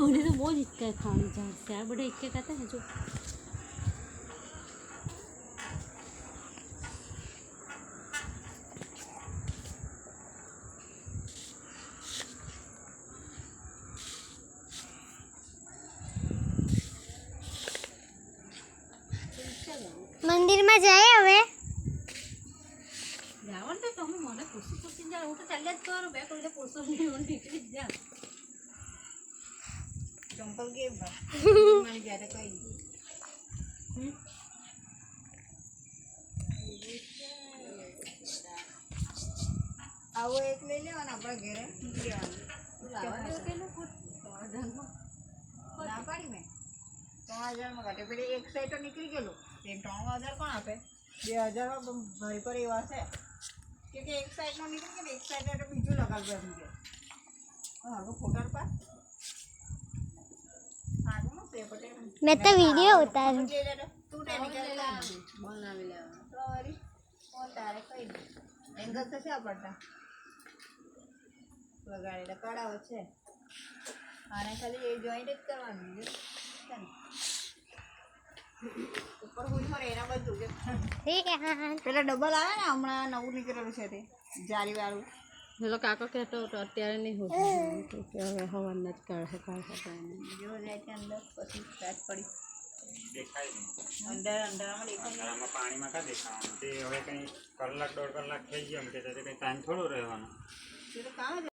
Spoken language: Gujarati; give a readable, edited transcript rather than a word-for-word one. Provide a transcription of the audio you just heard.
उन्हें तो बहुत इक्का है खाने जहाँ से यार बड़े इक्के कहते हैं जो मंदिर में जाए हवे जावन तो तुम मने पुसी जा वो तो चले तो और बैक उधर पुसो नहीं उन निकल जा चंपल के मानी जा रहा कहीं आओ एक ले ले और अपना घेरे निकले लावा दे के ना ना पाड़ी में 3000 में काटे पहले एक साइड तो निकल गेलो एक 3000 कोण आपे 2000 में भरी पर एवा છે કે એક સાઈડ નો નીકળી કે એક સાઈડ એટલે બીજું લગાડવું એમ કે હા તો ફોટો પર આગળ નો તે પટે मैं तो वीडियो उतारूं તું તે નીકળ બનાવી લે સોરી કોણ તારે કઈ એંગલ તો છે પડતા લગાડેલા કડાવ છે આને ખાલી એ જોઈન્ટ જ કરવાનું છે ને ઉપર હું પર એના બધું કે ठीक है हाँ પેલા ડબલ આવે ને હમણાં નવું નીકળેલું છે તે જારી વાળું પેલો કાકો કહેતો હતો અત્યારે નહીં હોતું કે હવે હવાના જ કાઢે જો જાય છે અંદર પછી રાત પડી દેખાય નહીં અંધારામાં દેખાય અંધારામાં પાણીમાં કા દેખાવાનું તે હવે કંઈ કલાક 1.5 કલાક થઈ ગયો એમ કે કંઈ ટાઈમ થોડો રહેવાનો તે તો કામ